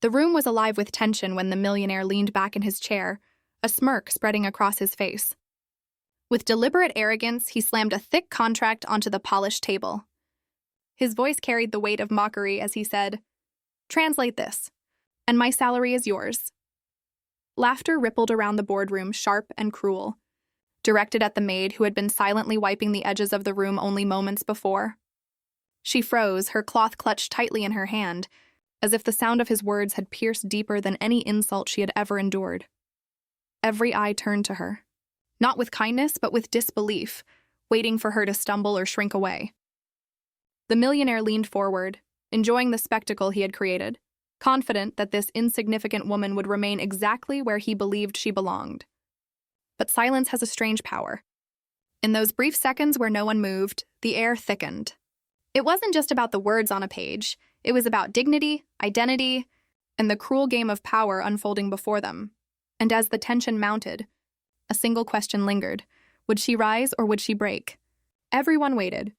The room was alive with tension when the millionaire leaned back in his chair, a smirk spreading across his face. With deliberate arrogance, he slammed a thick contract onto the polished table. His voice carried the weight of mockery as he said, "Translate this, and my salary is yours." Laughter rippled around the boardroom, sharp and cruel, directed at the maid who had been silently wiping the edges of the room only moments before. She froze, her cloth clutched tightly in her hand, as if the sound of his words had pierced deeper than any insult she had ever endured. Every eye turned to her, not with kindness but with disbelief, waiting for her to stumble or shrink away. The millionaire leaned forward, enjoying the spectacle he had created, confident that this insignificant woman would remain exactly where he believed she belonged. But silence has a strange power. In those brief seconds where no one moved, the air thickened. It wasn't just about the words on a page, it was about dignity, identity, and the cruel game of power unfolding before them. And as the tension mounted, a single question lingered. Would she rise or would she break? Everyone waited.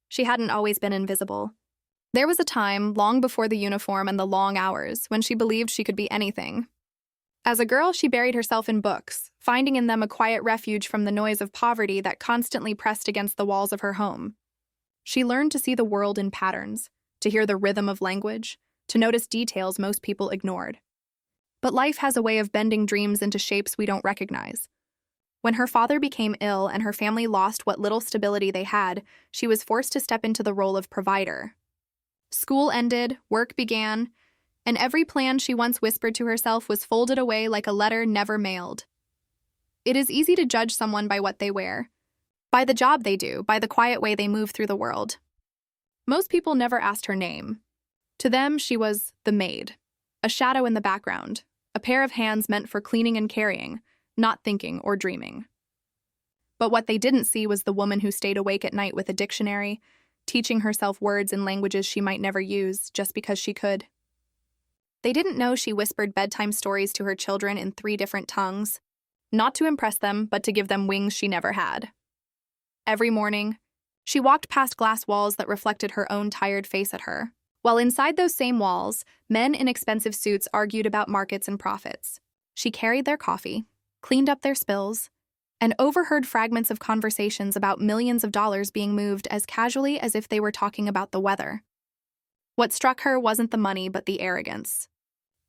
She hadn't always been invisible. There was a time, long before the uniform and the long hours, when she believed she could be anything. As a girl, she buried herself in books, finding in them a quiet refuge from the noise of poverty that constantly pressed against the walls of her home. She learned to see the world in patterns, to hear the rhythm of language, to notice details most people ignored. But life has a way of bending dreams into shapes we don't recognize. When her father became ill and her family lost what little stability they had, she was forced to step into the role of provider. School ended, work began, and every plan she once whispered to herself was folded away like a letter never mailed. It is easy to judge someone by what they wear, by the job they do, by the quiet way they move through the world. Most people never asked her name. To them, she was the maid, a shadow in the background, a pair of hands meant for cleaning and carrying, not thinking or dreaming. But what they didn't see was the woman who stayed awake at night with a dictionary, teaching herself words in languages she might never use just because she could. They didn't know she whispered bedtime stories to her children in 3 different tongues, not to impress them, but to give them wings she never had. Every morning, she walked past glass walls that reflected her own tired face at her, while inside those same walls, men in expensive suits argued about markets and profits. She carried their coffee, cleaned up their spills, and overheard fragments of conversations about millions of dollars being moved as casually as if they were talking about the weather. What struck her wasn't the money but the arrogance.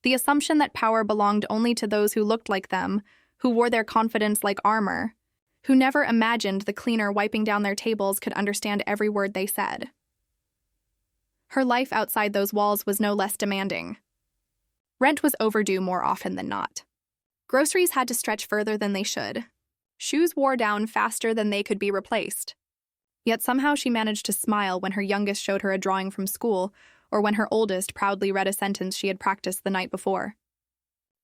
The assumption that power belonged only to those who looked like them, who wore their confidence like armor, who never imagined the cleaner wiping down their tables could understand every word they said. Her life outside those walls was no less demanding. Rent was overdue more often than not. Groceries had to stretch further than they should. Shoes wore down faster than they could be replaced. Yet somehow she managed to smile when her youngest showed her a drawing from school, or when her oldest proudly read a sentence she had practiced the night before.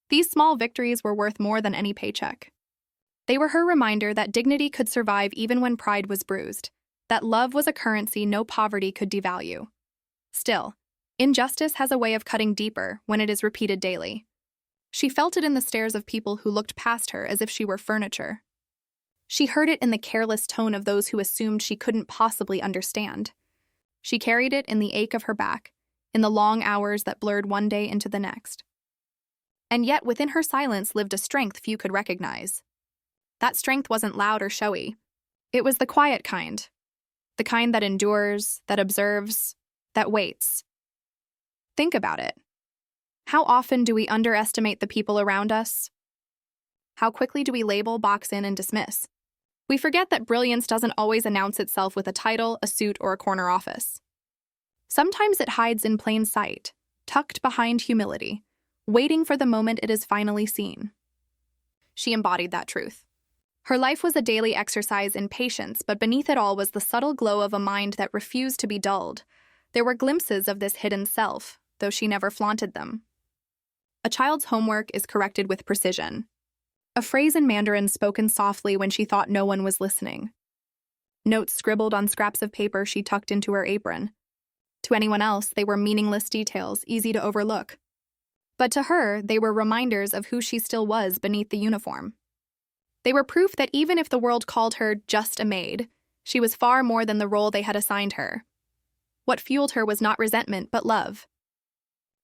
These small victories were worth more than any paycheck. They were her reminder that dignity could survive even when pride was bruised, that love was a currency no poverty could devalue. Still, injustice has a way of cutting deeper when it is repeated daily. She felt it in the stares of people who looked past her as if she were furniture. She heard it in the careless tone of those who assumed she couldn't possibly understand. She carried it in the ache of her back, in the long hours that blurred one day into the next. And yet within her silence lived a strength few could recognize. That strength wasn't loud or showy. It was the quiet kind. The kind that endures, that observes, that waits. Think about it. How often do we underestimate the people around us? How quickly do we label, box in, and dismiss? We forget that brilliance doesn't always announce itself with a title, a suit, or a corner office. Sometimes it hides in plain sight, tucked behind humility, waiting for the moment it is finally seen. She embodied that truth. Her life was a daily exercise in patience, but beneath it all was the subtle glow of a mind that refused to be dulled. There were glimpses of this hidden self, though she never flaunted them. A child's homework is corrected with precision. A phrase in Mandarin spoken softly when she thought no one was listening. Notes scribbled on scraps of paper she tucked into her apron. To anyone else, they were meaningless details, easy to overlook. But to her, they were reminders of who she still was beneath the uniform. They were proof that even if the world called her just a maid, she was far more than the role they had assigned her. What fueled her was not resentment, but love.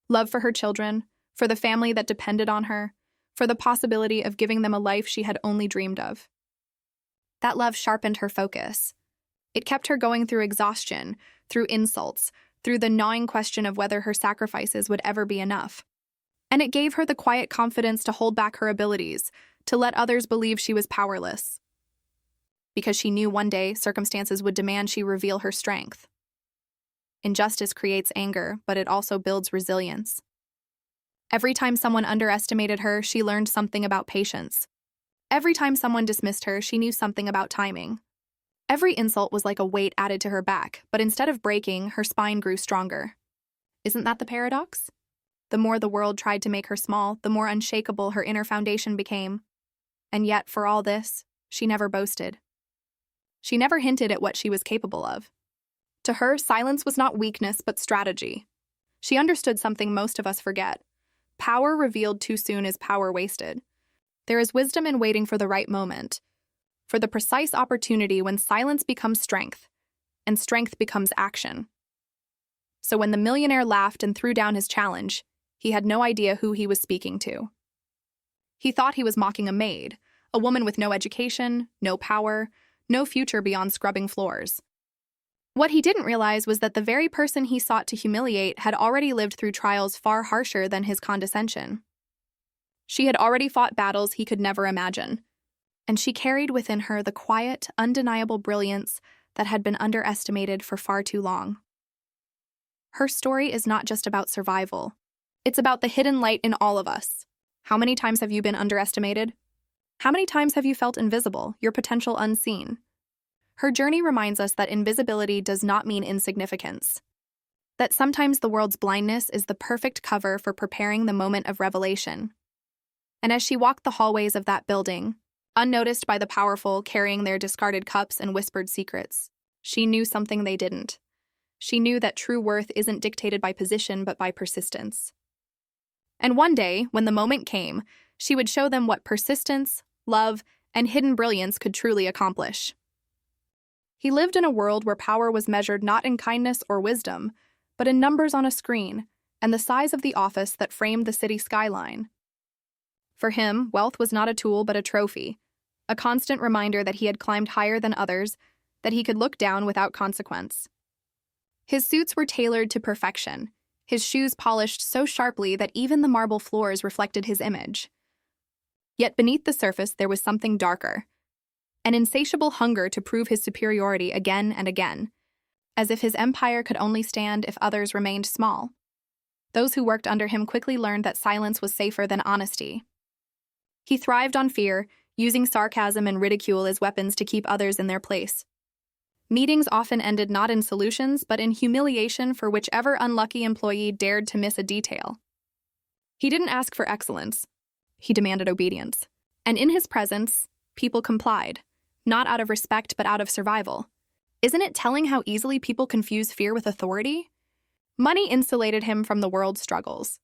Love for her children, for the family that depended on her, for the possibility of giving them a life she had only dreamed of. That love sharpened her focus. It kept her going through exhaustion, through insults, through the gnawing question of whether her sacrifices would ever be enough. And it gave her the quiet confidence to hold back her abilities, to let others believe she was powerless. Because she knew one day circumstances would demand she reveal her strength. Injustice creates anger, but it also builds resilience. Every time someone underestimated her, she learned something about patience. Every time someone dismissed her, she knew something about timing. Every insult was like a weight added to her back, but instead of breaking, her spine grew stronger. Isn't that the paradox? The more the world tried to make her small, the more unshakable her inner foundation became. And yet, for all this, she never boasted. She never hinted at what she was capable of. To her, silence was not weakness, but strategy. She understood something most of us forget. Power revealed too soon is power wasted. There is wisdom in waiting for the right moment, for the precise opportunity when silence becomes strength, and strength becomes action. So when the millionaire laughed and threw down his challenge, he had no idea who he was speaking to. He thought he was mocking a maid, a woman with no education, no power, no future beyond scrubbing floors. What he didn't realize was that the very person he sought to humiliate had already lived through trials far harsher than his condescension. She had already fought battles he could never imagine, and she carried within her the quiet, undeniable brilliance that had been underestimated for far too long. Her story is not just about survival. It's about the hidden light in all of us. How many times have you been underestimated? How many times have you felt invisible, your potential unseen? Her journey reminds us that invisibility does not mean insignificance. That sometimes the world's blindness is the perfect cover for preparing the moment of revelation. And as she walked the hallways of that building, unnoticed by the powerful carrying their discarded cups and whispered secrets, she knew something they didn't. She knew that true worth isn't dictated by position but by persistence. And one day, when the moment came, she would show them what persistence, love, and hidden brilliance could truly accomplish. He lived in a world where power was measured not in kindness or wisdom, but in numbers on a screen and the size of the office that framed the city skyline. For him, wealth was not a tool but a trophy, a constant reminder that he had climbed higher than others, that he could look down without consequence. His suits were tailored to perfection, his shoes polished so sharply that even the marble floors reflected his image. Yet beneath the surface there was something darker, an insatiable hunger to prove his superiority again and again, as if his empire could only stand if others remained small. Those who worked under him quickly learned that silence was safer than honesty. He thrived on fear, using sarcasm and ridicule as weapons to keep others in their place. Meetings often ended not in solutions, but in humiliation for whichever unlucky employee dared to miss a detail. He didn't ask for excellence. He demanded obedience. And in his presence, people complied, not out of respect but out of survival. Isn't it telling how easily people confuse fear with authority? Money insulated him from the world's struggles.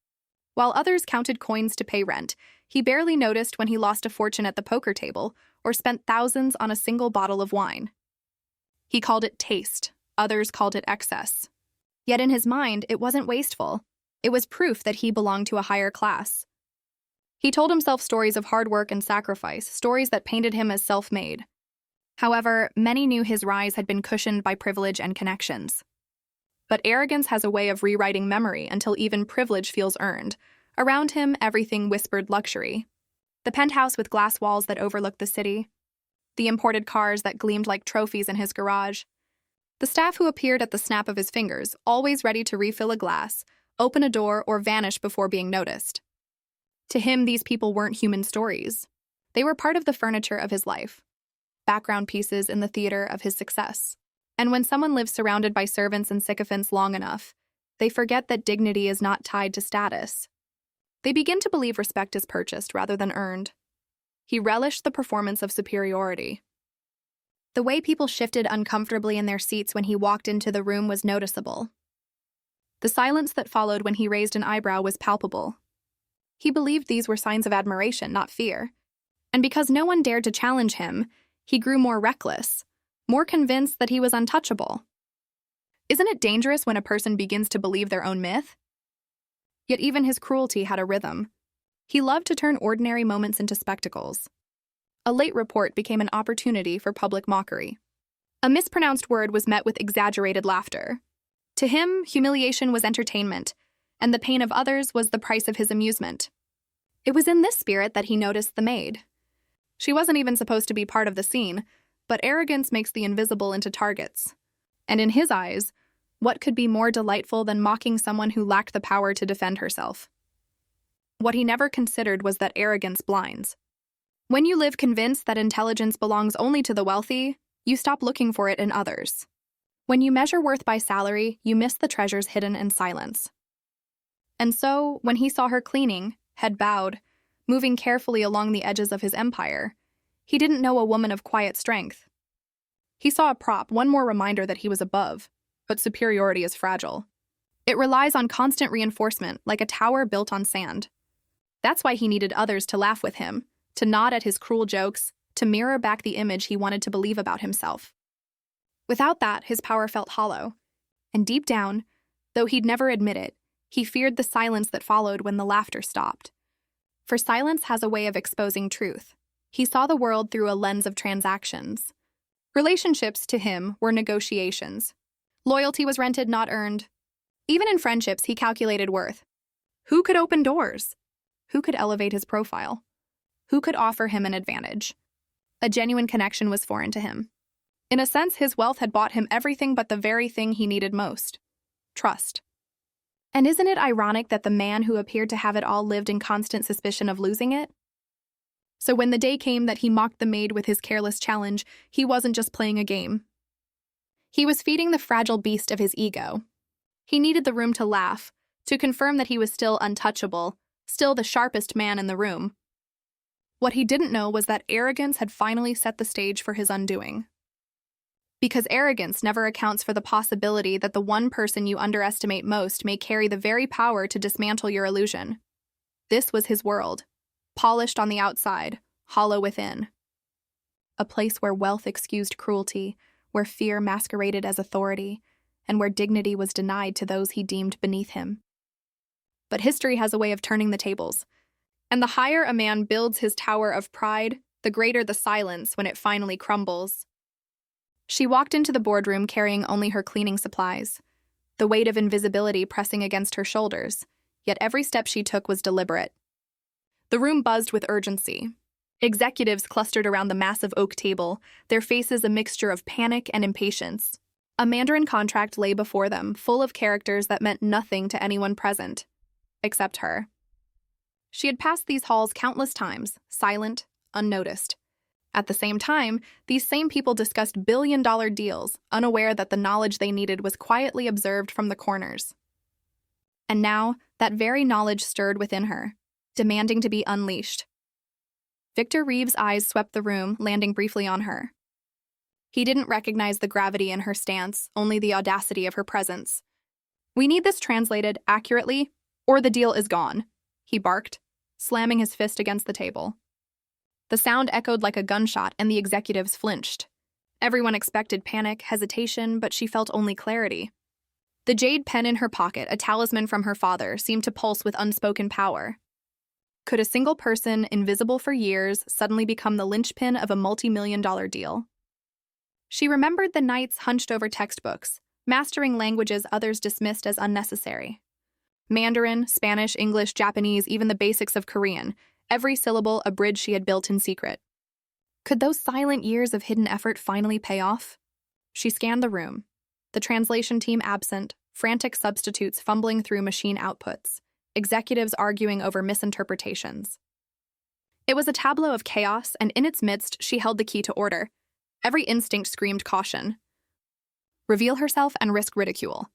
While others counted coins to pay rent, he barely noticed when he lost a fortune at the poker table or spent thousands on a single bottle of wine. He called it taste, others called it excess. Yet in his mind, it wasn't wasteful. It was proof that he belonged to a higher class. He told himself stories of hard work and sacrifice, stories that painted him as self-made. However, many knew his rise had been cushioned by privilege and connections. But arrogance has a way of rewriting memory until even privilege feels earned. Around him, everything whispered luxury. The penthouse with glass walls that overlooked the city. The imported cars that gleamed like trophies in his garage. The staff who appeared at the snap of his fingers, always ready to refill a glass, open a door, or vanish before being noticed. To him, these people weren't human stories. They were part of the furniture of his life, background pieces in the theater of his success. And when someone lives surrounded by servants and sycophants long enough, they forget that dignity is not tied to status. They begin to believe respect is purchased rather than earned. He relished the performance of superiority. The way people shifted uncomfortably in their seats when he walked into the room was noticeable. The silence that followed when he raised an eyebrow was palpable. He believed these were signs of admiration, not fear. And because no one dared to challenge him, he grew more reckless, more convinced that he was untouchable. Isn't it dangerous when a person begins to believe their own myth? Yet even his cruelty had a rhythm. He loved to turn ordinary moments into spectacles. A late report became an opportunity for public mockery. A mispronounced word was met with exaggerated laughter. To him, humiliation was entertainment, and the pain of others was the price of his amusement. It was in this spirit that he noticed the maid. She wasn't even supposed to be part of the scene, but arrogance makes the invisible into targets. And in his eyes, what could be more delightful than mocking someone who lacked the power to defend herself? What he never considered was that arrogance blinds. When you live convinced that intelligence belongs only to the wealthy, you stop looking for it in others. When you measure worth by salary, you miss the treasures hidden in silence. And so, when he saw her cleaning, head bowed, moving carefully along the edges of his empire, he didn't know a woman of quiet strength. He saw a prop, one more reminder that he was above, but superiority is fragile. It relies on constant reinforcement, like a tower built on sand. That's why he needed others to laugh with him, to nod at his cruel jokes, to mirror back the image he wanted to believe about himself. Without that, his power felt hollow. And deep down, though he'd never admit it, he feared the silence that followed when the laughter stopped. For silence has a way of exposing truth. He saw the world through a lens of transactions. Relationships, to him, were negotiations. Loyalty was rented, not earned. Even in friendships, he calculated worth. Who could open doors? Who could elevate his profile? Who could offer him an advantage? A genuine connection was foreign to him. In a sense, his wealth had bought him everything but the very thing he needed most: trust. And isn't it ironic that the man who appeared to have it all lived in constant suspicion of losing it? So when the day came that he mocked the maid with his careless challenge, he wasn't just playing a game. He was feeding the fragile beast of his ego. He needed the room to laugh, to confirm that he was still untouchable, still the sharpest man in the room. What he didn't know was that arrogance had finally set the stage for his undoing. Because arrogance never accounts for the possibility that the one person you underestimate most may carry the very power to dismantle your illusion. This was his world, polished on the outside, hollow within. A place where wealth excused cruelty, where fear masqueraded as authority, and where dignity was denied to those he deemed beneath him. But history has a way of turning the tables, and the higher a man builds his tower of pride, the greater the silence when it finally crumbles. She walked into the boardroom carrying only her cleaning supplies, the weight of invisibility pressing against her shoulders, yet every step she took was deliberate. The room buzzed with urgency. Executives clustered around the massive oak table, their faces a mixture of panic and impatience. A Mandarin contract lay before them, full of characters that meant nothing to anyone present, except her. She had passed these halls countless times, silent, unnoticed. At the same time, these same people discussed billion-dollar deals, unaware that the knowledge they needed was quietly observed from the corners. And now, that very knowledge stirred within her, demanding to be unleashed. Victor Reeves' eyes swept the room, landing briefly on her. He didn't recognize the gravity in her stance, only the audacity of her presence. "We need this translated accurately, or the deal is gone," he barked, slamming his fist against the table. The sound echoed like a gunshot, and the executives flinched. Everyone expected panic, hesitation, but she felt only clarity. The jade pen in her pocket, a talisman from her father, seemed to pulse with unspoken power. Could a single person, invisible for years, suddenly become the linchpin of a multi-million-dollar deal? She remembered the nights hunched over textbooks, mastering languages others dismissed as unnecessary. Mandarin, Spanish, English, Japanese, even the basics of Korean, every syllable a bridge she had built in secret. Could those silent years of hidden effort finally pay off? She scanned the room. The translation team absent, frantic substitutes fumbling through machine outputs, executives arguing over misinterpretations. It was a tableau of chaos, and in its midst she held the key to order. Every instinct screamed caution. Reveal herself and risk ridicule.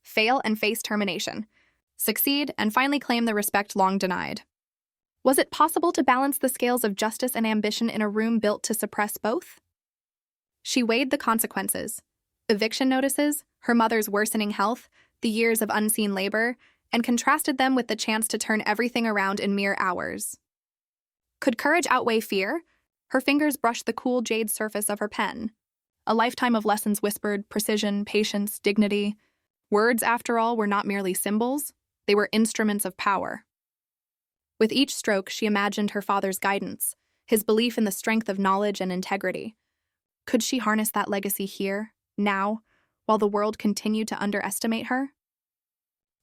Fail and face termination. Succeed and finally claim the respect long denied. Was it possible to balance the scales of justice and ambition in a room built to suppress both? She weighed the consequences: eviction notices, her mother's worsening health, the years of unseen labor, and contrasted them with the chance to turn everything around in mere hours. Could courage outweigh fear? Her fingers brushed the cool jade surface of her pen. A lifetime of lessons whispered, precision, patience, dignity. Words, after all, were not merely symbols. They were instruments of power. With each stroke, she imagined her father's guidance, his belief in the strength of knowledge and integrity. Could she harness that legacy here, now, while the world continued to underestimate her?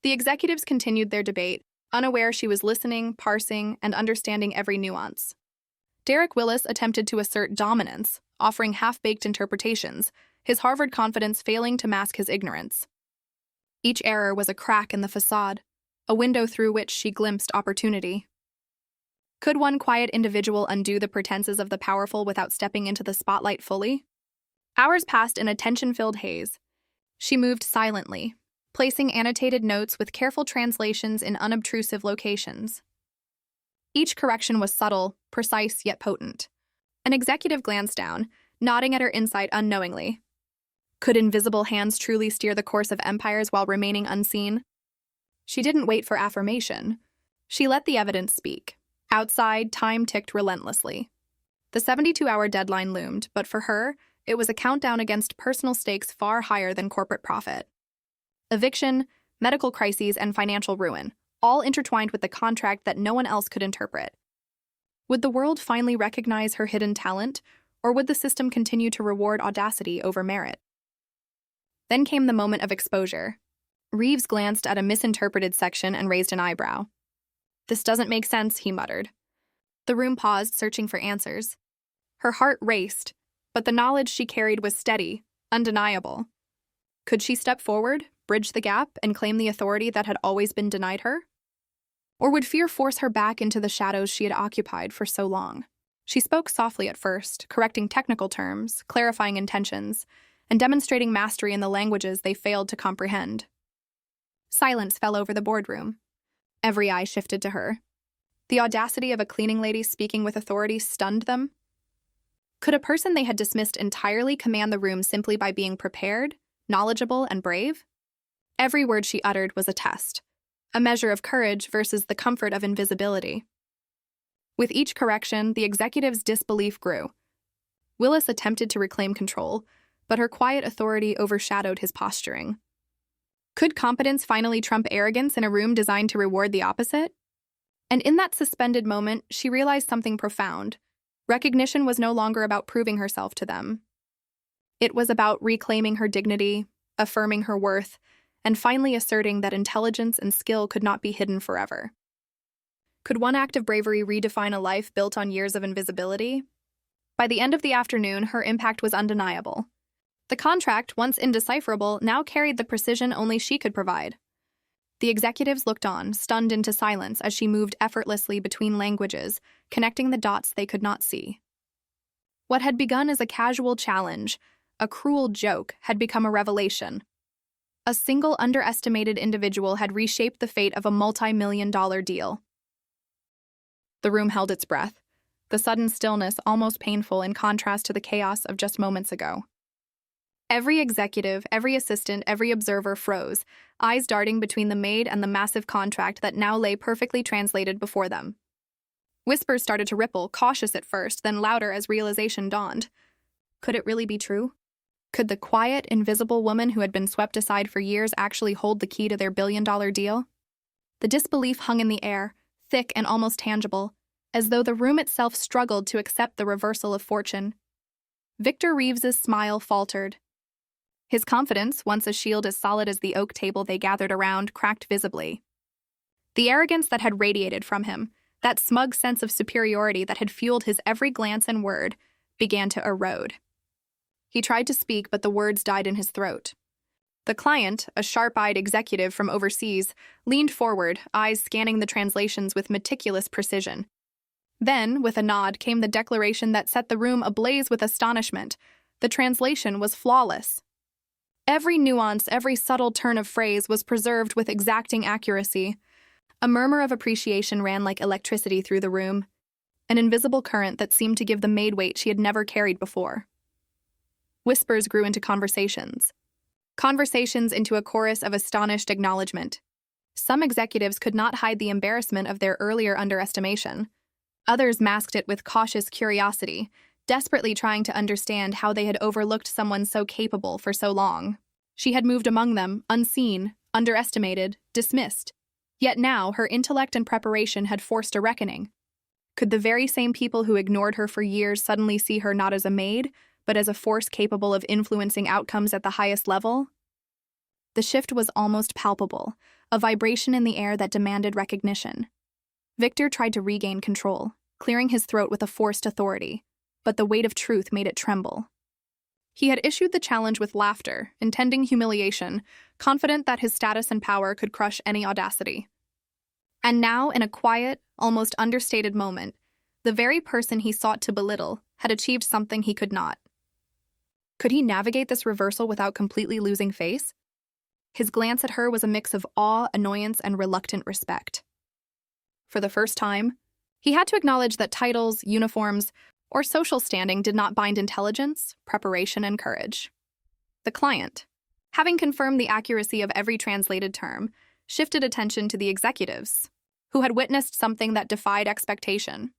The executives continued their debate, unaware she was listening, parsing, and understanding every nuance. Derek Willis attempted to assert dominance, offering half-baked interpretations, his Harvard confidence failing to mask his ignorance. Each error was a crack in the facade, a window through which she glimpsed opportunity. Could one quiet individual undo the pretenses of the powerful without stepping into the spotlight fully? Hours passed in a tension-filled haze. She moved silently, placing annotated notes with careful translations in unobtrusive locations. Each correction was subtle, precise, yet potent. An executive glanced down, nodding at her insight unknowingly. Could invisible hands truly steer the course of empires while remaining unseen? She didn't wait for affirmation. She let the evidence speak. Outside, time ticked relentlessly. The 72-hour deadline loomed, but for her, it was a countdown against personal stakes far higher than corporate profit. Eviction, medical crises, and financial ruin, all intertwined with the contract that no one else could interpret. Would the world finally recognize her hidden talent, or would the system continue to reward audacity over merit? Then came the moment of exposure. Reeves glanced at a misinterpreted section and raised an eyebrow. "This doesn't make sense," he muttered. The room paused, searching for answers. Her heart raced, but the knowledge she carried was steady, undeniable. Could she step forward, bridge the gap, and claim the authority that had always been denied her? Or would fear force her back into the shadows she had occupied for so long? She spoke softly at first, correcting technical terms, clarifying intentions, and demonstrating mastery in the languages they failed to comprehend. Silence fell over the boardroom. Every eye shifted to her. The audacity of a cleaning lady speaking with authority stunned them. Could a person they had dismissed entirely command the room simply by being prepared, knowledgeable, and brave? Every word she uttered was a test, a measure of courage versus the comfort of invisibility. With each correction, the executive's disbelief grew. Willis attempted to reclaim control, but her quiet authority overshadowed his posturing. Could competence finally trump arrogance in a room designed to reward the opposite? And in that suspended moment, she realized something profound. Recognition was no longer about proving herself to them. It was about reclaiming her dignity, affirming her worth, and finally asserting that intelligence and skill could not be hidden forever. Could one act of bravery redefine a life built on years of invisibility? By the end of the afternoon, her impact was undeniable. The contract, once indecipherable, now carried the precision only she could provide. The executives looked on, stunned into silence as she moved effortlessly between languages, connecting the dots they could not see. What had begun as a casual challenge, a cruel joke, had become a revelation. A single underestimated individual had reshaped the fate of a multi-million-dollar deal. The room held its breath, the sudden stillness almost painful in contrast to the chaos of just moments ago. Every executive, every assistant, every observer froze, eyes darting between the Maid and the massive contract that now lay perfectly translated before them. Whispers started to ripple, cautious at first, then louder as realization dawned. Could it really be true? Could the quiet, invisible woman who had been swept aside for years actually hold the key to their billion-dollar deal? The disbelief hung in the air, thick and almost tangible, as though the room itself struggled to accept the reversal of fortune. Victor Reeves's smile faltered. His confidence, once a shield as solid as the oak table they gathered around, cracked visibly. The arrogance that had radiated from him, that smug sense of superiority that had fueled his every glance and word, began to erode. He tried to speak, but the words died in his throat. The client, a sharp-eyed executive from overseas, leaned forward, eyes scanning the translations with meticulous precision. Then, with a nod, came the declaration that set the room ablaze with astonishment. The translation was flawless. Every nuance, every subtle turn of phrase was preserved with exacting accuracy. A murmur of appreciation ran like electricity through the room, an invisible current that seemed to give the Maid weight she had never carried before. Whispers grew into conversations. Conversations into a chorus of astonished acknowledgement. Some executives could not hide the embarrassment of their earlier underestimation. Others masked it with cautious curiosity, desperately trying to understand how they had overlooked someone so capable for so long. She had moved among them, unseen, underestimated, dismissed. Yet now, her intellect and preparation had forced a reckoning. Could the very same people who ignored her for years suddenly see her not as a maid, but as a force capable of influencing outcomes at the highest level? The shift was almost palpable, a vibration in the air that demanded recognition. Victor tried to regain control, clearing his throat with a forced authority, but the weight of truth made it tremble. He had issued the challenge with laughter, intending humiliation, confident that his status and power could crush any audacity. And now, in a quiet, almost understated moment, the very person he sought to belittle had achieved something he could not. Could he navigate this reversal without completely losing face? His glance at her was a mix of awe, annoyance, and reluctant respect. For the first time, he had to acknowledge that titles, uniforms, or social standing did not bind intelligence, preparation, and courage. The client, having confirmed the accuracy of every translated term, shifted attention to the executives, who had witnessed something that defied expectation.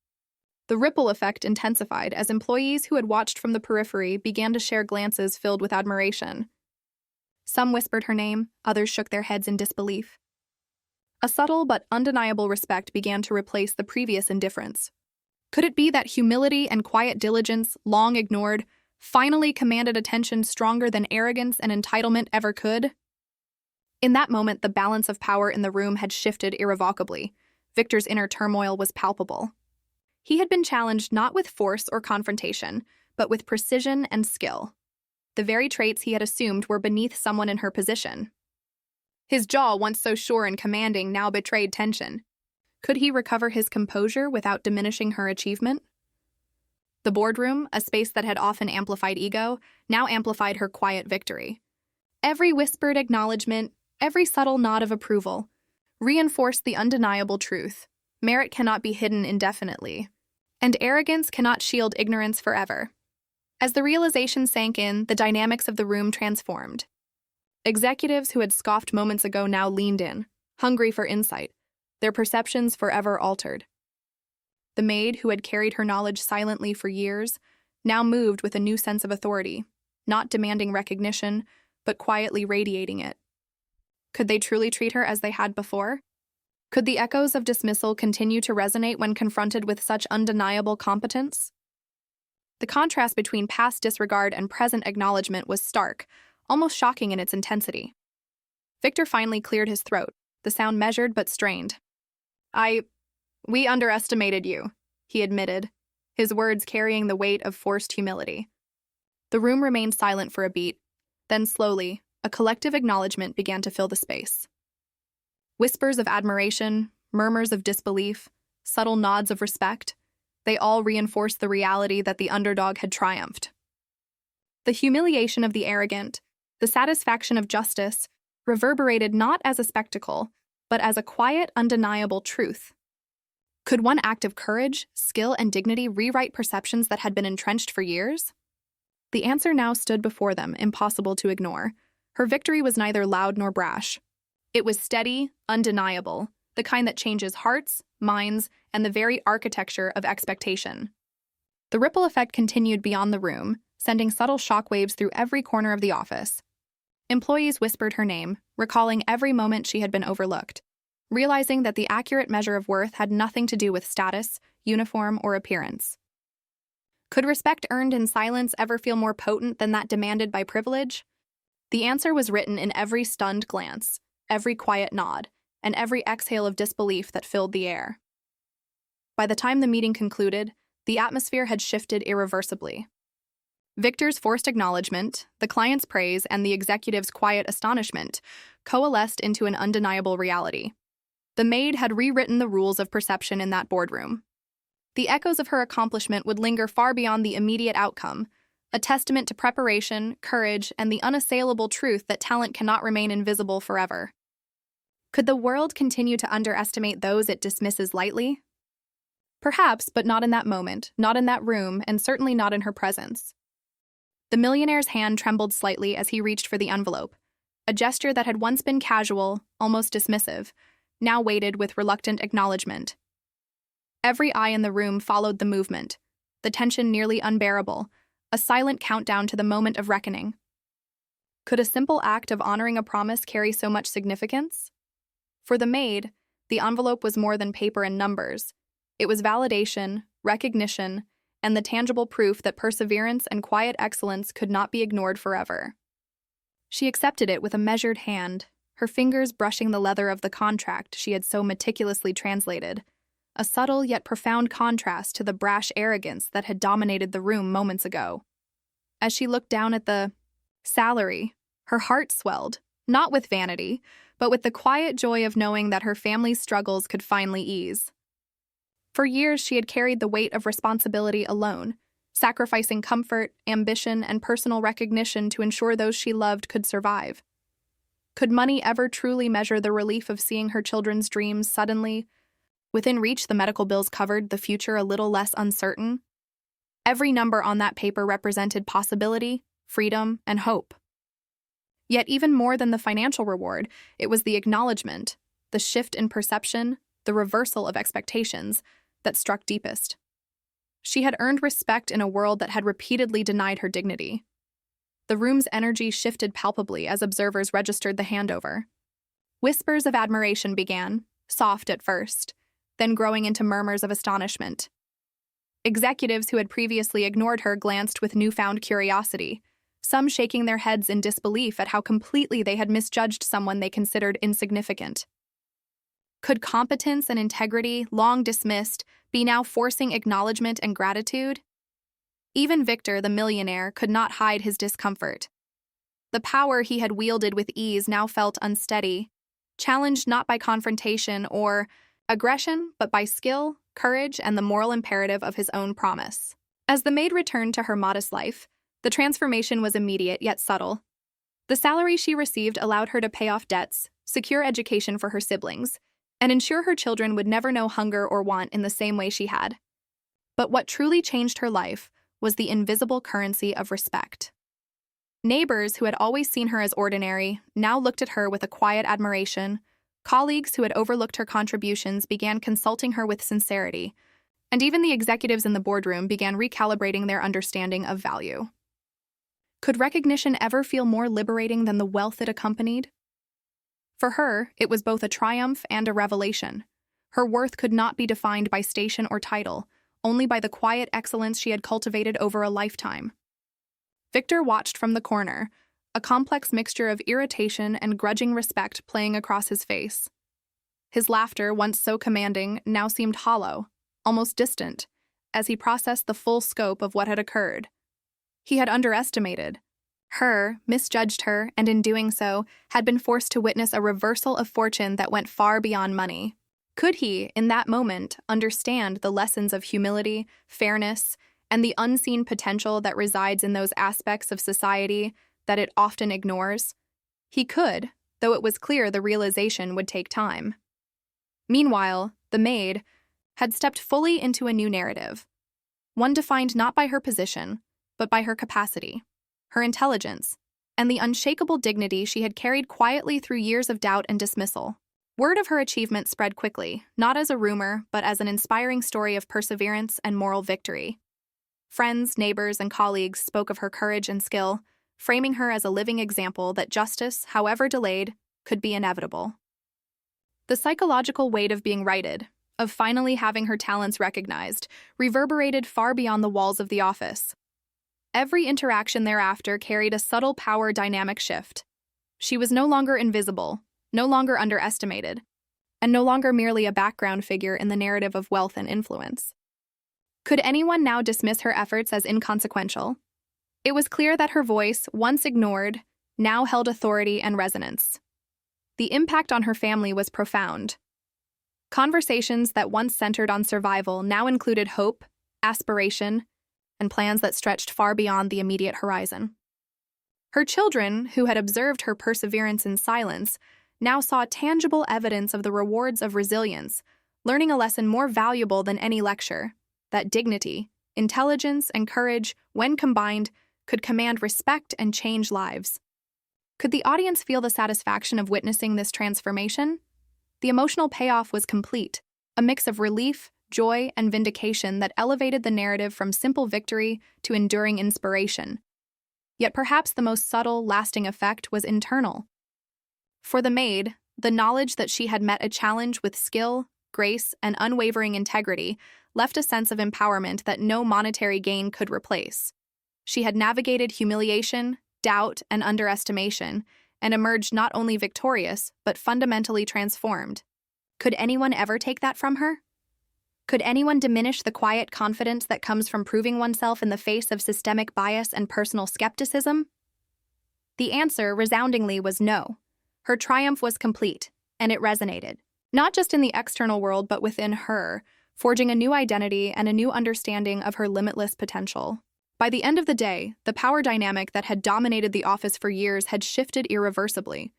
The ripple effect intensified as employees who had watched from the periphery began to share glances filled with admiration. Some whispered her name, others shook their heads in disbelief. A subtle but undeniable respect began to replace the previous indifference. Could it be that humility and quiet diligence, long ignored, finally commanded attention stronger than arrogance and entitlement ever could? In that moment, the balance of power in the room had shifted irrevocably. Victor's inner turmoil was palpable. He had been challenged not with force or confrontation, but with precision and skill. The very traits he had assumed were beneath someone in her position. His jaw, once so sure and commanding, now betrayed tension. Could he recover his composure without diminishing her achievement? The boardroom, a space that had often amplified ego, now amplified her quiet victory. Every whispered acknowledgement, every subtle nod of approval, reinforced the undeniable truth: merit cannot be hidden indefinitely, and arrogance cannot shield ignorance forever. As the realization sank in, the dynamics of the room transformed. Executives who had scoffed moments ago now leaned in, hungry for insight, their perceptions forever altered. The maid, who had carried her knowledge silently for years, now moved with a new sense of authority, not demanding recognition, but quietly radiating it. Could they truly treat her as they had before? Could the echoes of dismissal continue to resonate when confronted with such undeniable competence? The contrast between past disregard and present acknowledgement was stark, almost shocking in its intensity. Victor finally cleared his throat, the sound measured but strained. We underestimated you, he admitted, his words carrying the weight of forced humility. The room remained silent for a beat, then slowly, a collective acknowledgement began to fill the space. Whispers of admiration, murmurs of disbelief, subtle nods of respect, they all reinforced the reality that the underdog had triumphed. The humiliation of the arrogant, the satisfaction of justice, reverberated not as a spectacle, but as a quiet, undeniable truth. Could one act of courage, skill, and dignity rewrite perceptions that had been entrenched for years? The answer now stood before them, impossible to ignore. Her victory was neither loud nor brash. It was steady, undeniable, the kind that changes hearts, minds, and the very architecture of expectation. The ripple effect continued beyond the room, sending subtle shockwaves through every corner of the office. Employees whispered her name, recalling every moment she had been overlooked, realizing that the accurate measure of worth had nothing to do with status, uniform, or appearance. Could respect earned in silence ever feel more potent than that demanded by privilege? The answer was written in every stunned glance, every quiet nod, and every exhale of disbelief that filled the air. By the time the meeting concluded, the atmosphere had shifted irreversibly. Victor's forced acknowledgement, the client's praise, and the executive's quiet astonishment coalesced into an undeniable reality. The maid had rewritten the rules of perception in that boardroom. The echoes of her accomplishment would linger far beyond the immediate outcome, a testament to preparation, courage, and the unassailable truth that talent cannot remain invisible forever. Could the world continue to underestimate those it dismisses lightly? Perhaps, but not in that moment, not in that room, and certainly not in her presence. The millionaire's hand trembled slightly as he reached for the envelope, a gesture that had once been casual, almost dismissive, now waited with reluctant acknowledgement. Every eye in the room followed the movement, the tension nearly unbearable, a silent countdown to the moment of reckoning. Could a simple act of honoring a promise carry so much significance? For the maid, The envelope was more than paper and numbers. It was validation, recognition, and the tangible proof that perseverance and quiet excellence could not be ignored forever. She accepted it with a measured hand, her fingers brushing the leather of the contract she had so meticulously translated, a subtle yet profound contrast to the brash arrogance that had dominated the room moments ago. As she looked down at the salary, her heart swelled, not with vanity, but with the quiet joy of knowing that her family's struggles could finally ease. For years, she had carried the weight of responsibility alone, sacrificing comfort, ambition, and personal recognition to ensure those she loved could survive. Could money ever truly measure the relief of seeing her children's dreams suddenly within reach, the medical bills covered, the future a little less uncertain? Every number on that paper represented possibility, freedom, and hope. Yet even more than the financial reward, it was the acknowledgement, the shift in perception, the reversal of expectations that struck deepest. She had earned respect in a world that had repeatedly denied her dignity. The room's energy shifted palpably as observers registered the handover. Whispers of admiration began, soft at first, then growing into murmurs of astonishment. Executives who had previously ignored her glanced with newfound curiosity, some shaking their heads in disbelief at how completely they had misjudged someone they considered insignificant. Could competence and integrity, long dismissed, be now forcing acknowledgement and gratitude? Even Victor, the millionaire, could not hide his discomfort. The power he had wielded with ease now felt unsteady, challenged not by confrontation or aggression, but by skill, courage, and the moral imperative of his own promise. As the maid returned to her modest life, the transformation was immediate yet subtle. The salary she received allowed her to pay off debts, secure education for her siblings, and ensure her children would never know hunger or want in the same way she had. But what truly changed her life was the invisible currency of respect. Neighbors who had always seen her as ordinary now looked at her with a quiet admiration. Colleagues who had overlooked her contributions began consulting her with sincerity, and even the executives in the boardroom began recalibrating their understanding of value. Could recognition ever feel more liberating than the wealth it accompanied? For her, it was both a triumph and a revelation. Her worth could not be defined by station or title, only by the quiet excellence she had cultivated over a lifetime. Victor watched from the corner, a complex mixture of irritation and grudging respect playing across his face. His laughter, once so commanding, now seemed hollow, almost distant, as he processed the full scope of what had occurred. He had underestimated her, misjudged her, and in doing so, had been forced to witness a reversal of fortune that went far beyond money. Could he, in that moment, understand the lessons of humility, fairness, and the unseen potential that resides in those aspects of society that it often ignores? He could, though it was clear the realization would take time. Meanwhile, the maid had stepped fully into a new narrative, one defined not by her position, but by her capacity, her intelligence, and the unshakable dignity she had carried quietly through years of doubt and dismissal. Word of her achievement spread quickly, not as a rumor, but as an inspiring story of perseverance and moral victory. Friends, neighbors, and colleagues spoke of her courage and skill, framing her as a living example that justice, however delayed, could be inevitable. The psychological weight of being righted, of finally having her talents recognized, reverberated far beyond the walls of the office. Every interaction thereafter carried a subtle power dynamic shift. She was no longer invisible, no longer underestimated, and no longer merely a background figure in the narrative of wealth and influence. Could anyone now dismiss her efforts as inconsequential? It was clear that her voice, once ignored, now held authority and resonance. The impact on her family was profound. Conversations that once centered on survival now included hope, aspiration, and plans that stretched far beyond the immediate horizon. Her children, who had observed her perseverance in silence, now saw tangible evidence of the rewards of resilience, learning a lesson more valuable than any lecture, that dignity, intelligence, and courage, when combined, could command respect and change lives. Could the audience feel the satisfaction of witnessing this transformation? The emotional payoff was complete, a mix of relief, joy, and vindication that elevated the narrative from simple victory to enduring inspiration. Yet perhaps the most subtle, lasting effect was internal. For the maid, The knowledge that she had met a challenge with skill, grace, and unwavering integrity left a sense of empowerment that no monetary gain could replace. She had navigated humiliation, doubt, and underestimation, and emerged not only victorious, but fundamentally transformed. Could anyone ever take that from her? Could anyone diminish the quiet confidence that comes from proving oneself in the face of systemic bias and personal skepticism? The answer, resoundingly, was no. Her triumph was complete, and it resonated, not just in the external world but within her, forging a new identity and a new understanding of her limitless potential. By the end of the day, the power dynamic that had dominated the office for years had shifted irreversibly.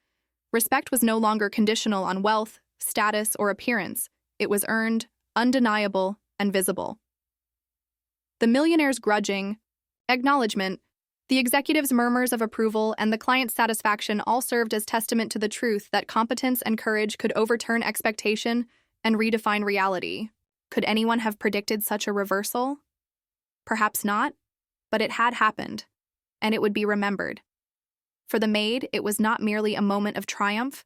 Respect was no longer conditional on wealth, status, or appearance. It was earned, undeniable, and visible. The millionaire's grudging acknowledgement, the executive's murmurs of approval, and the client's satisfaction all served as testament to the truth that competence and courage could overturn expectation and redefine reality. Could anyone have predicted such a reversal? Perhaps not, but it had happened, and it would be remembered. For the maid, it was not merely a moment of triumph,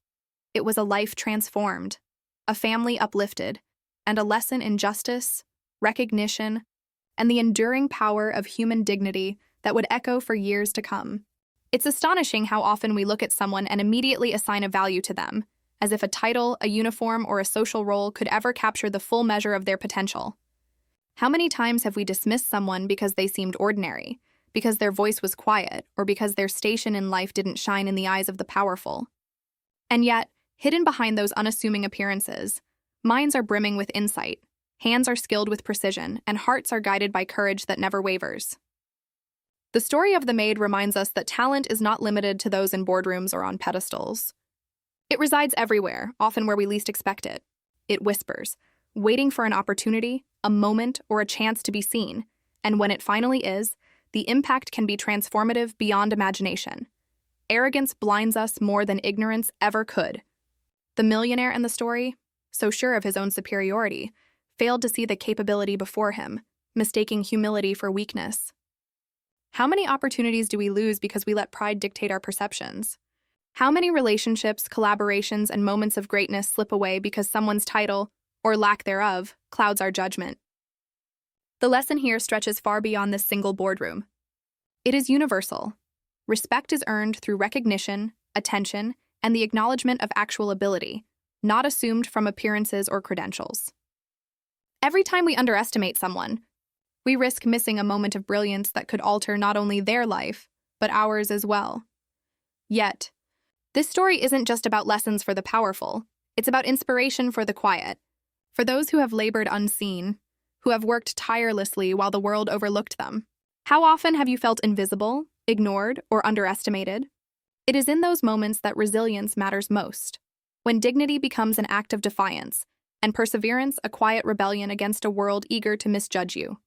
it was a life transformed, a family uplifted, and a lesson in justice, recognition, and the enduring power of human dignity that would echo for years to come. It's astonishing how often we look at someone and immediately assign a value to them, as if a title, a uniform, or a social role could ever capture the full measure of their potential. How many times have we dismissed someone because they seemed ordinary, because their voice was quiet, or because their station in life didn't shine in the eyes of the powerful? And yet, hidden behind those unassuming appearances, minds are brimming with insight, hands are skilled with precision, and hearts are guided by courage that never wavers. The story of the maid reminds us that talent is not limited to those in boardrooms or on pedestals. It resides everywhere, often where we least expect it. It whispers, waiting for an opportunity, a moment, or a chance to be seen, and when it finally is, the impact can be transformative beyond imagination. Arrogance blinds us more than ignorance ever could. The millionaire in the story, so sure of his own superiority, failed to see the capability before him, mistaking humility for weakness. How many opportunities do we lose because we let pride dictate our perceptions? How many relationships, collaborations, and moments of greatness slip away because someone's title, or lack thereof, clouds our judgment? The lesson here stretches far beyond this single boardroom. It is universal. Respect is earned through recognition, attention, and the acknowledgement of actual ability, not assumed from appearances or credentials. Every time we underestimate someone, we risk missing a moment of brilliance that could alter not only their life, but ours as well. Yet, this story isn't just about lessons for the powerful, it's about inspiration for the quiet, for those who have labored unseen, who have worked tirelessly while the world overlooked them. How often have you felt invisible, ignored, or underestimated? It is in those moments that resilience matters most, when dignity becomes an act of defiance, and perseverance a quiet rebellion against a world eager to misjudge you.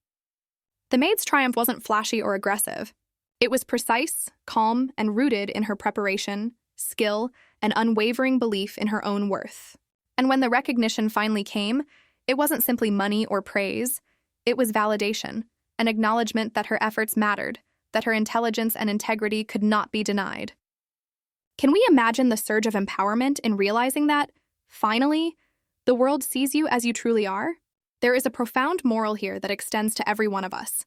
The maid's triumph wasn't flashy or aggressive. It was precise, calm, and rooted in her preparation, skill, and unwavering belief in her own worth. And when the recognition finally came, it wasn't simply money or praise. It was validation, an acknowledgement that her efforts mattered, that her intelligence and integrity could not be denied. Can we imagine the surge of empowerment in realizing that, finally, the world sees you as you truly are? There is a profound moral here that extends to every one of us.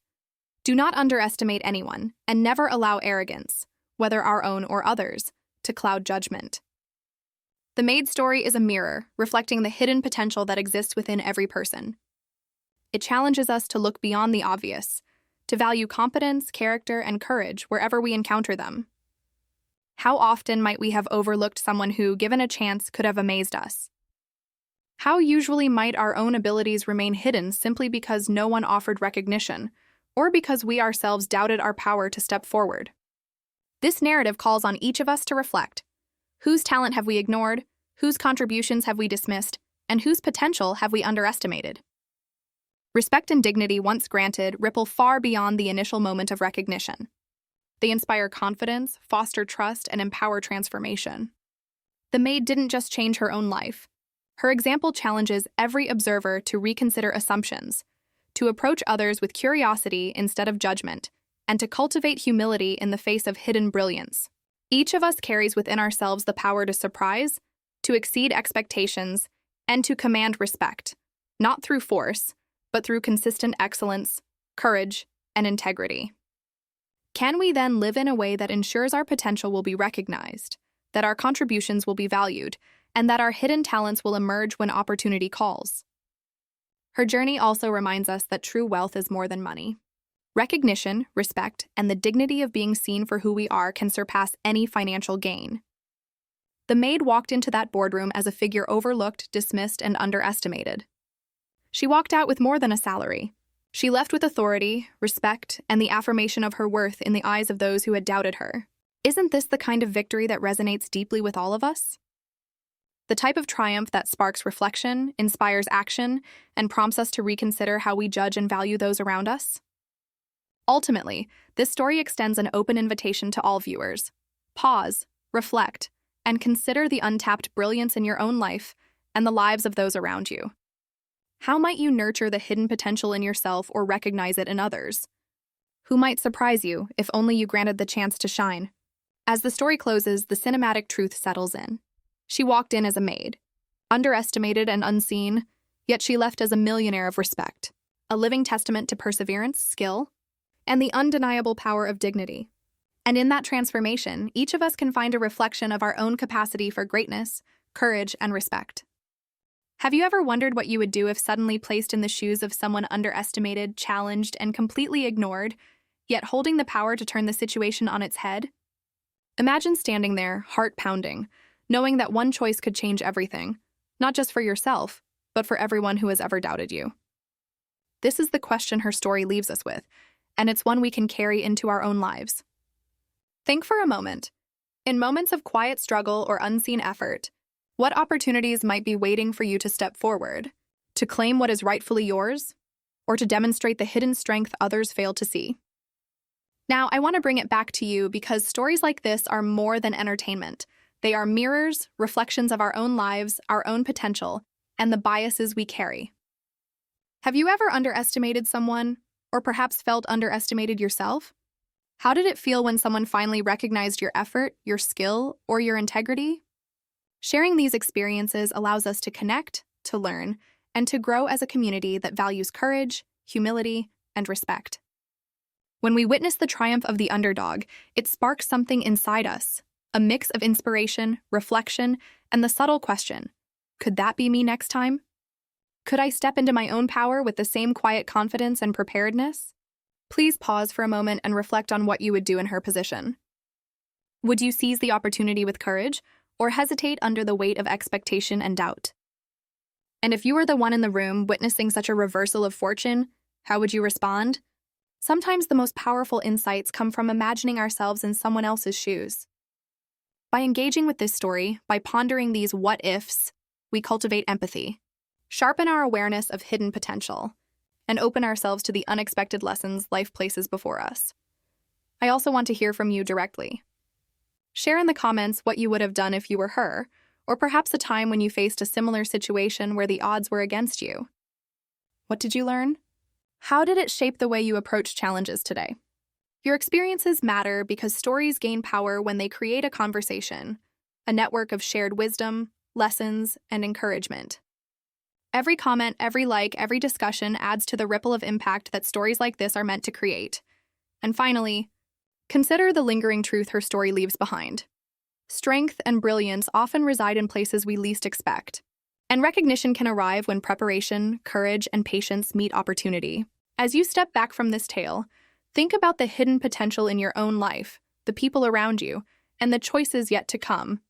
Do not underestimate anyone, and never allow arrogance, whether our own or others, to cloud judgment. The Maid story is a mirror, reflecting the hidden potential that exists within every person. It challenges us to look beyond the obvious, to value competence, character, and courage wherever we encounter them. How often might we have overlooked someone who, given a chance, could have amazed us? How usually might our own abilities remain hidden simply because no one offered recognition, or because we ourselves doubted our power to step forward? This narrative calls on each of us to reflect. Whose talent have we ignored? Whose contributions have we dismissed? And whose potential have we underestimated? Respect and dignity, once granted, ripple far beyond the initial moment of recognition. They inspire confidence, foster trust, and empower transformation. The maid didn't just change her own life. Her example challenges every observer to reconsider assumptions, to approach others with curiosity instead of judgment, and to cultivate humility in the face of hidden brilliance. Each of us carries within ourselves the power to surprise, to exceed expectations, and to command respect, not through force, but through consistent excellence, courage, and integrity. Can we then live in a way that ensures our potential will be recognized, that our contributions will be valued, and that our hidden talents will emerge when opportunity calls? Her journey also reminds us that true wealth is more than money. Recognition, respect, and the dignity of being seen for who we are can surpass any financial gain. The maid walked into that boardroom as a figure overlooked, dismissed, and underestimated. She walked out with more than a salary. She left with authority, respect, and the affirmation of her worth in the eyes of those who had doubted her. Isn't this the kind of victory that resonates deeply with all of us? The type of triumph that sparks reflection, inspires action, and prompts us to reconsider how we judge and value those around us? Ultimately, this story extends an open invitation to all viewers. Pause, reflect, and consider the untapped brilliance in your own life and the lives of those around you. How might you nurture the hidden potential in yourself or recognize it in others? Who might surprise you if only you granted the chance to shine? As the story closes, the cinematic truth settles in. She walked in as a maid, underestimated and unseen, yet she left as a millionaire of respect, a living testament to perseverance, skill, and the undeniable power of dignity. And in that transformation, each of us can find a reflection of our own capacity for greatness, courage, and respect. Have you ever wondered what you would do if suddenly placed in the shoes of someone underestimated, challenged, and completely ignored, yet holding the power to turn the situation on its head? Imagine standing there, heart pounding, knowing that one choice could change everything, not just for yourself, but for everyone who has ever doubted you. This is the question her story leaves us with, and it's one we can carry into our own lives. Think for a moment. In moments of quiet struggle or unseen effort, what opportunities might be waiting for you to step forward, to claim what is rightfully yours, or to demonstrate the hidden strength others fail to see? Now, I want to bring it back to you because stories like this are more than entertainment. They are mirrors, reflections of our own lives, our own potential, and the biases we carry. Have you ever underestimated someone, or perhaps felt underestimated yourself? How did it feel when someone finally recognized your effort, your skill, or your integrity? Sharing these experiences allows us to connect, to learn, and to grow as a community that values courage, humility, and respect. When we witness the triumph of the underdog, it sparks something inside us, a mix of inspiration, reflection, and the subtle question, could that be me next time? Could I step into my own power with the same quiet confidence and preparedness? Please pause for a moment and reflect on what you would do in her position. Would you seize the opportunity with courage, or hesitate under the weight of expectation and doubt? And if you were the one in the room witnessing such a reversal of fortune, how would you respond? Sometimes the most powerful insights come from imagining ourselves in someone else's shoes. By engaging with this story, by pondering these what-ifs, we cultivate empathy, sharpen our awareness of hidden potential, and open ourselves to the unexpected lessons life places before us. I also want to hear from you directly. Share in the comments what you would have done if you were her, or perhaps a time when you faced a similar situation where the odds were against you. What did you learn? How did it shape the way you approach challenges today? Your experiences matter because stories gain power when they create a conversation, a network of shared wisdom, lessons, and encouragement. Every comment, every like, every discussion adds to the ripple of impact that stories like this are meant to create. And finally, consider the lingering truth her story leaves behind. Strength and brilliance often reside in places we least expect, and recognition can arrive when preparation, courage, and patience meet opportunity. As you step back from this tale, think about the hidden potential in your own life, the people around you, and the choices yet to come.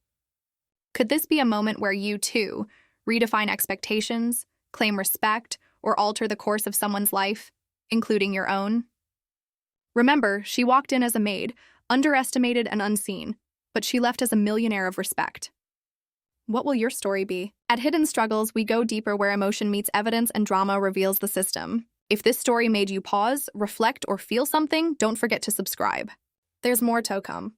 Could this be a moment where you, too, redefine expectations, claim respect, or alter the course of someone's life, including your own? Remember, she walked in as a maid, underestimated and unseen, but she left as a millionaire of respect. What will your story be? At Hidden Struggles, we go deeper where emotion meets evidence and drama reveals the system. If this story made you pause, reflect, or feel something, don't forget to subscribe. There's more to come.